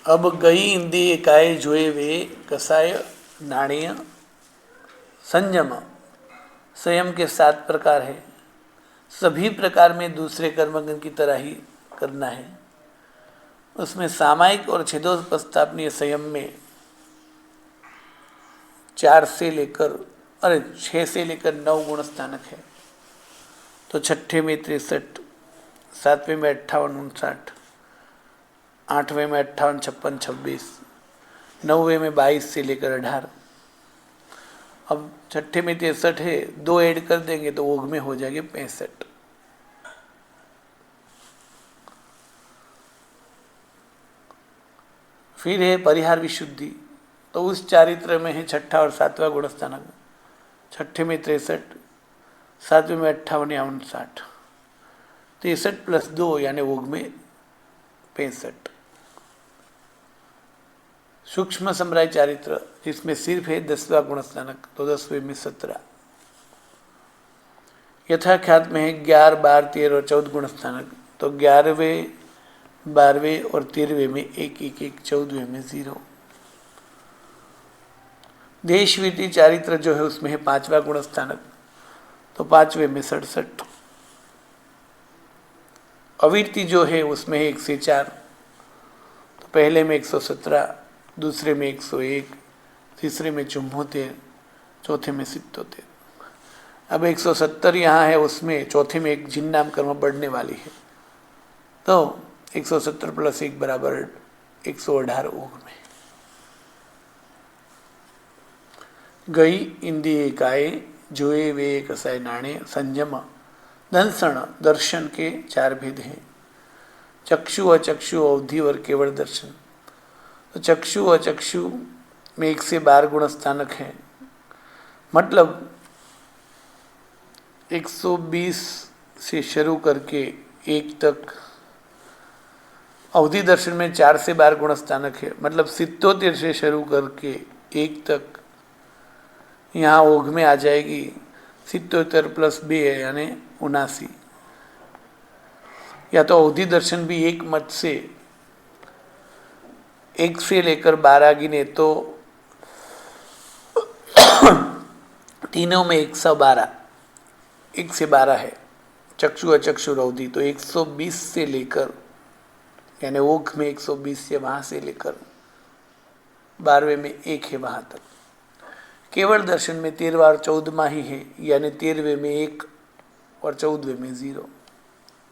अब गई इंद्रिय काय जोए वे कसाय नाणीय संयम। संयम के 7 प्रकार है, सभी प्रकार में दूसरे कर्मगण की तरह ही करना है। उसमें सामायिक और छेदोपस्थापनीय संयम में 4 से लेकर 6 से लेकर 9 गुणस्थानक है। तो छठे में 63, सातवें में 58, 59, आठवें में 58, 56, 26, नौवें में 22 से लेकर 18। अब छठे में 63 है, 2 ऐड कर देंगे तो ओघ में हो जाएंगे 65। फिर है परिहार विशुद्धि, तो उस चारित्र में है छठा और 7वां गुणस्थानक। छठे में 63, सातवें में 58 या 59, 63 + 2 यानी ओघ में 65। सूक्ष्म संप्राय चारित्र, जिसमें सिर्फ है 10वां गुणस्थानक, तो 10वें में 17। यथाख्यात में है 11, 12, 13 और 14 गुणस्थानक, तो 11वें, 12वें और 13वें में 1, 1, 1, 14वें में 0। देशवीति चारित्र जो है उसमें है 5वां गुणस्थानक, तो 5वें में 67। अवीर्ति जो है उसमें है 1 से 4, तो पहले में 117, दूसरे में 101, तीसरे में 74, चौथे में 77। अब 170 यहाँ है, उसमें चौथे में एक जिन नाम कर्म बढ़ने वाली है, तो 170 + 1 बराबर 118 ओघ में। गई इंद्रिय काय जोए वे कसाय नाणे संयम। दंसण, दर्शन के 4 भेद हैं, चक्षु, अचक्षु, अवधि और केवल दर्शन। तो चक्षु अचक्षु में 1 से 12 गुणस्थानक है, मतलब 120 से शुरू करके 1 तक। अवधि दर्शन में 4 से 12 गुणस्थानक है, मतलब 77 से शुरू करके 1 तक। यहाँ ओघ में आ जाएगी 77 + 2 यानी 79। या तो अवधि दर्शन भी एक मत से 1 से लेकर 12 गिने तो तीनों में 112, 1 से 12 है। चक्षु अचक्षु रौदी तो 120 से लेकर, यानी ओख में 120 है, वहाँ से लेकर 12वें में 1 है वहाँ तक। केवल दर्शन में 13वां और 14वां ही है, यानी 13वें में 1 और 14वें में 0।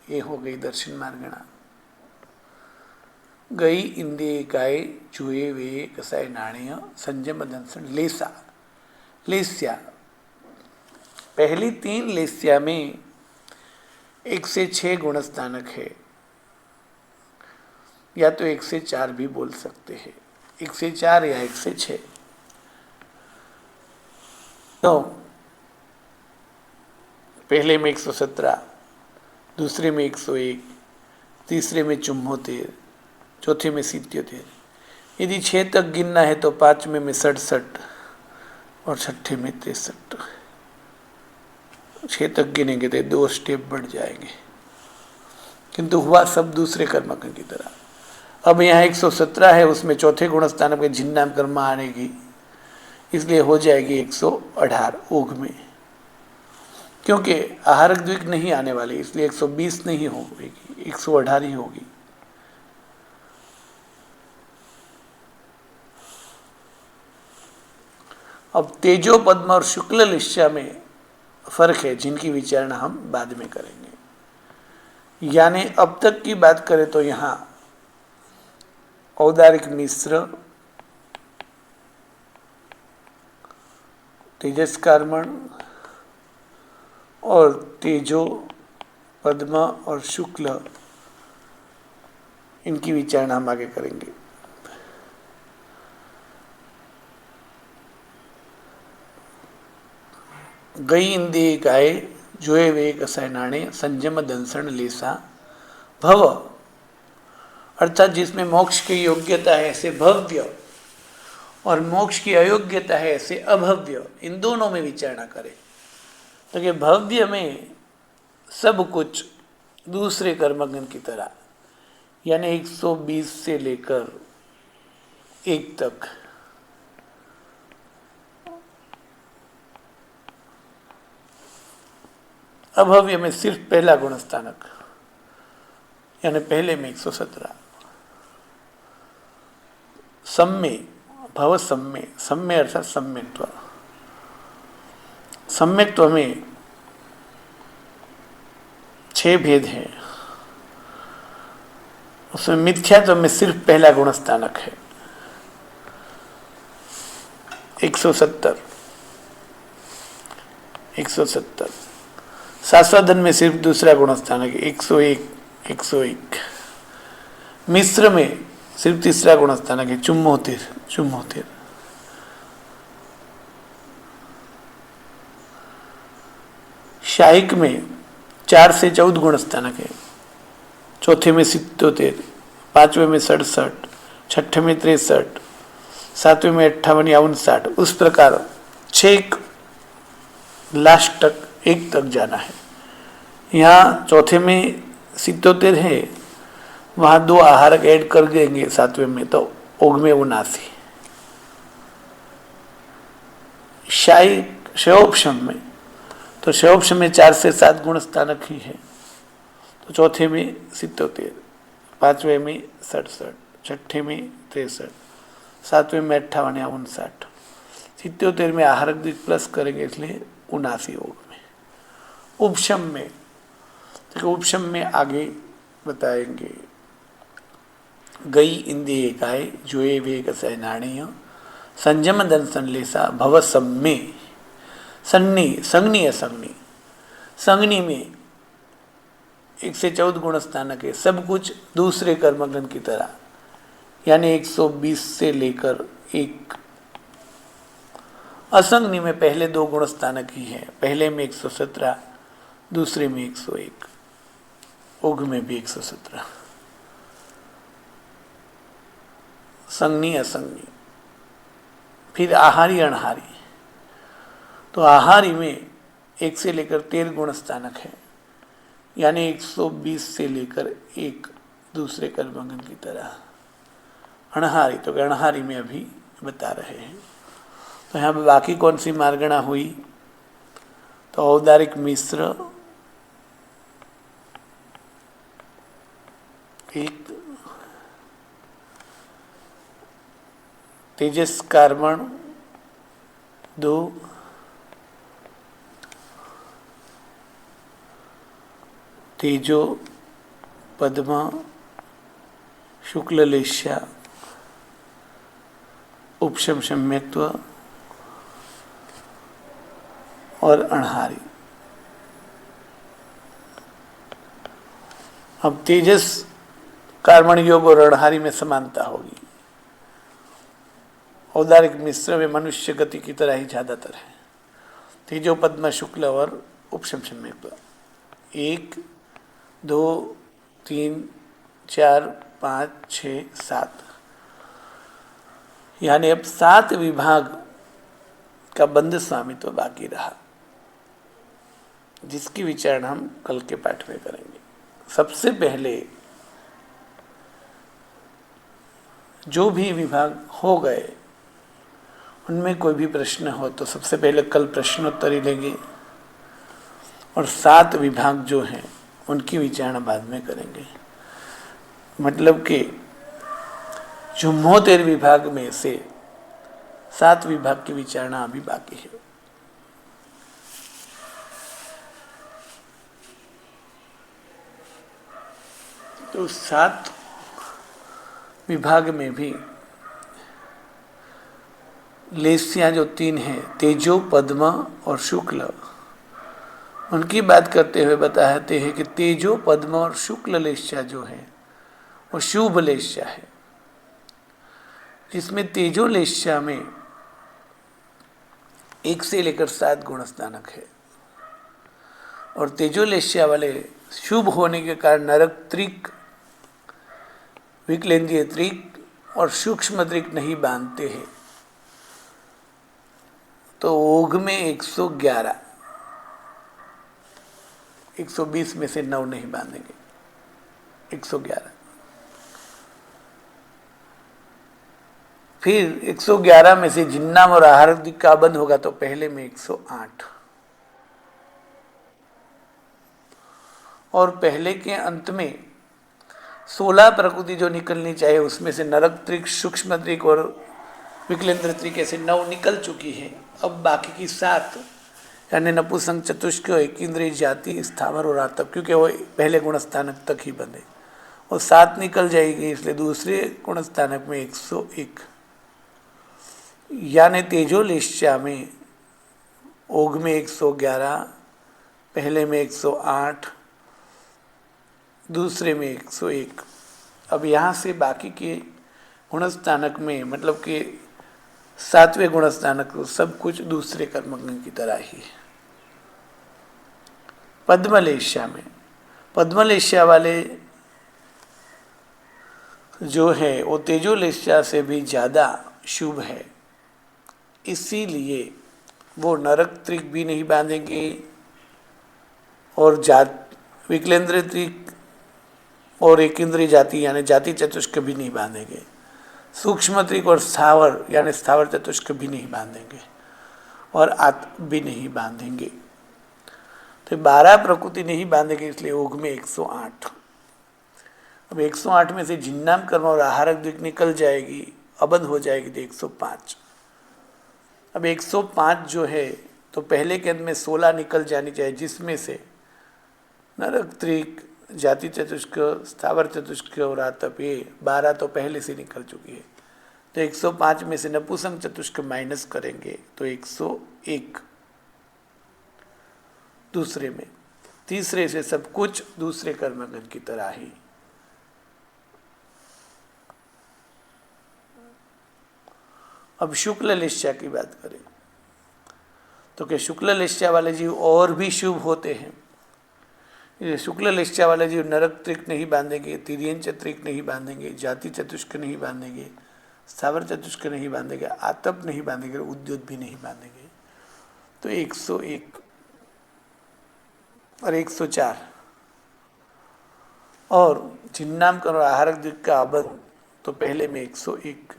ये हो गई दर्शन मार्गणा। गई इंद्रिय काय जुए वे कसाय नाणय संयम दंसन लेसा। लेस्या, पहली 3 लेस्या में 1 से 6 गुणस्थानक है, या तो 1 से 4 भी बोल सकते हैं, 1 से 4 या 1 से 6। तो पहले में 117, दूसरे में 101, तीसरे में 74, चौथे में 77। यदि 6 तक गिनना है तो 5वें में 67 और 6ठे में 63। 6 तक गिनेंगे तो 2 स्टेप बढ़ जाएंगे, किंतु हुआ सब दूसरे कर्मक की तरह। अब यहाँ 117 है, उसमें चौथे गुणस्थान में झिन्नाम कर्म आनेगी, इसलिए हो जाएगी 118 ओघ में। क्योंकि आहारक द्विक नहीं आने वाली, इसलिए 120 नहीं होगी, 118 ही होगी। अब तेजो पद्म और शुक्ल लिश्या में फर्क है, जिनकी विचारणा हम बाद में करेंगे। यानी अब तक की बात करें तो यहाँ औदारिक मिश्र, तेजस कार्मण और तेजो पद्म और शुक्ल, इनकी विचारणा हम आगे करेंगे। गई इंद्रिय गाय जोए वे कसाय नाणे संयम दंसन लेसा भव, अर्थात जिसमें मोक्ष की योग्यता है ऐसे भव्य और मोक्ष की अयोग्यता है ऐसे अभव्य, इन दोनों में विचारणा करें। तो कि भव्य में सब कुछ दूसरे कर्मगण की तरह, यानी 120 से लेकर 1 तक। अभव्य में सिर्फ पहला गुणस्थानक, यानी पहले में 117। सम्य, भव सम्य, सम्य अर्थात सम्यक्त्व। सम्यक्त्व में 6 भेद हैं, उसमें मिथ्यात्व में सिर्फ पहला गुणस्थानक है 170। 170 शास्वादन में सिर्फ दूसरा गुणस्थानक है 101। 101 मिश्र में सिर्फ तीसरा गुणस्थानक है 74। 74 शाहिक में 4 से 14 गुणस्थानक है, चौथे में 77, 5वें में 67, 6ठे में 63, 7वें में 58 या 59। उस प्रकार 6 लास्ट तक 1 तक जाना है। यहाँ चौथे में 77 है, वहाँ 2 आहारक ऐड कर देंगे 7वें में, तो ओघ में 79। शयोपशम में तो शयोपशम में 4 से 7 गुणस्थानक ही है, तो चौथे में 77, 5वें में 67, 6ठे में 63, 7वें में 58 या 59। 77 में आहारक द्विक प्लस करेंगे, इसलिए 79 ओघ में। उपशम में, तो उपशम में आगे बताएंगे। गई इंद्रिय काय जोए वे कसाय नाणीय संयम दंसन लेसा भव सम्मे। सन्नी, संगनी असंगनी, संगनी में 1 से 14 गुणस्थानक है, सब कुछ दूसरे कर्मगण की तरह, यानी 120 से लेकर 1। असंगनी में पहले 2 गुणस्थानक ही है, पहले में 117, दूसरे में 101, ओघ में भी 117। संगनी असंगनी। फिर आहारी अनहारी, तो आहारी में 1 से लेकर 13 गुणस्थानक है, यानी 120 से लेकर 1 दूसरे कर्मगण की तरह। अणहारी, तो अणहारी में अभी बता रहे हैं। तो यहाँ पे बाकी कौन सी मार्गणा हुई, तो औदारिक मिश्र एक, तेजस कार्बन दो, तेजो पद्मा शुक्ल लेश्या उपशम सम्यक्त्व और अणहारी। अब तेजस कार्बन योग और अणहारी में समानता होगी। औदारिक मिश्र में मनुष्य गति की तरह ही ज्यादातर है। तेजो पद्मा शुक्ल और उपशम सम्यक्त्व 1 2 3 4 5 6 7, यानी अब 7 विभाग का बंध स्वामित्व बाकी रहा, जिसकी विचारणा हम कल के पाठ में करेंगे। सबसे पहले जो भी विभाग हो गए उनमें कोई भी प्रश्न हो तो सबसे पहले कल प्रश्नोत्तरी लेंगे, और 7 विभाग जो हैं उनकी विचारणा बाद में करेंगे। मतलब कि जो 73 विभाग में से 7 विभाग की विचारणा अभी बाकी है। तो 7 विभाग में भी लेस्यां जो 3 हैं, तेजो पद्मा और शुक्ल, उनकी बात करते हुए बताते हैं कि तेजो पद्मा और शुक्ल लेस्या जो है वो शुभ लेस्या है, जिसमें तेजो लेस्या में 1 से लेकर 7 गुणस्थानक है, और तेजो लेस्या वाले शुभ होने के कारण नरक त्रिक, विकलेंद्रिय त्रिक और सूक्ष्म त्रिक नहीं बांधते हैं। तो ओघ में 111, 120 में से 9 नहीं बांधेंगे, 111। फिर 111 में से जिन्नाम और आहार का बंद होगा तो पहले में 108, और पहले के अंत में 16 प्रकृति जो निकलनी चाहिए उसमें से नरक त्रिक, सूक्ष्म त्रिक और विकलेंद्र त्रिक ऐसे 9 निकल चुकी है। अब बाकी की 7 यानी नपुंसक, चतुष्क, एकेंद्रिय, जाति, स्थावर और आतप, क्योंकि वो पहले गुणस्थानक तक ही बंधे, और 7 निकल जाएगी, इसलिए दूसरे गुणस्थानक में 101, यानी तेजो लेस्या में ओघ में 111, पहले में 108, दूसरे में 101। अब यहाँ से बाकी के गुणस्थानक में मतलब कि 7वें गुणस्थानक सब कुछ दूसरे कर्मगण की तरह ही है। पद्मलेश्या में, पद्मलेश्या वाले जो है वो तेजोलेश्या से भी ज़्यादा शुभ है, इसीलिए वो नरक त्रिक भी नहीं बांधेंगे और विकलेंद्र त्रिक और एकेंद्रीय जाति यानी जाति चतुष्क भी नहीं बांधेंगे, सूक्ष्म त्रिक और स्थावर यानी स्थावर चतुष्क भी नहीं बांधेंगे, और आत्म भी नहीं बांधेंगे। तो 12 प्रकृति नहीं बांधेंगे, इसलिए ओघ में 108। अब 108 में से जिन्नाम कर्म और आहारक दिक निकल जाएगी, अबंध हो जाएगी तो 105। अब 105 जो है तो पहले के अंत में 16 निकल जानी चाहिए, जिसमें से नरक त्रिक, जाति चतुष्क, स्थावर चतुष्क और आतप, ये 12 तो पहले से निकल चुकी है। तो 105 में से नपुंसक चतुष्क माइनस करेंगे तो 101 दूसरे में, तीसरे से सब कुछ दूसरे कर्मगण की तरह ही। अब शुक्ल लेस्या की बात करें तो क्या शुक्ल लेस्या वाले जीव और भी शुभ होते हैं। ये शुक्ल लेस्या वाले जीव नरक त्रिक नहीं बांधेंगे, तिर्यन त्रिक नहीं बांधेंगे, जाति चतुष्क नहीं बांधेंगे, स्थावर चतुष्क नहीं बांधेंगे, आतप नहीं बांधेंगे, उद्योत भी नहीं बांधेंगे। तो 101 और 104 और जिन्नाम और आहारक दिक का अबंध तो पहले में 101,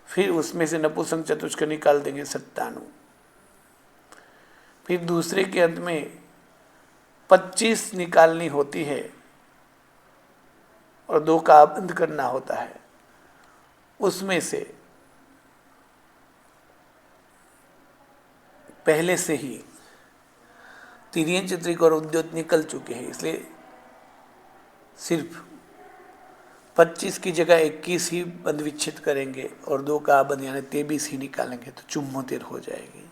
फिर उसमें से नपुंसक चतुष्क निकाल देंगे 97, फिर दूसरे के अंत में 25 निकालनी होती है और 2 का बंद करना होता है। उसमें से पहले से ही तिर्यंच, चित्रिक और उद्योत निकल चुके हैं, इसलिए सिर्फ 25 की जगह 21 ही बंद विच्छेद करेंगे और 2 का बंद यानी 23 ही निकालेंगे तो 74 हो जाएगी।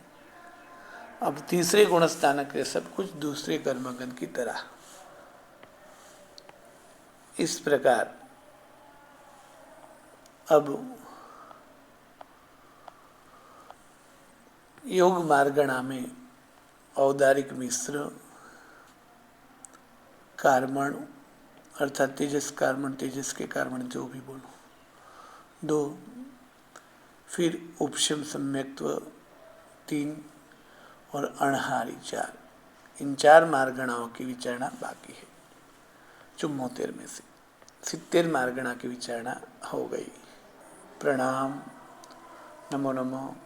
अब तीसरे गुणस्थानक के सब कुछ दूसरे कर्मगण की तरह। इस प्रकार अब योग मार्गणा में औदारिक मिश्र, कार्मण अर्थात तेजस कार्मण, तेजस के कार्मण जो भी बोलो, 2, फिर उपशम सम्यक्त्व 3 और अणहारी 4। इन 4 मार्गणाओं की विचारणा बाकी है 74 में से। 70 मार्गणा की विचारणा हो गई। प्रणाम। नमो नमो।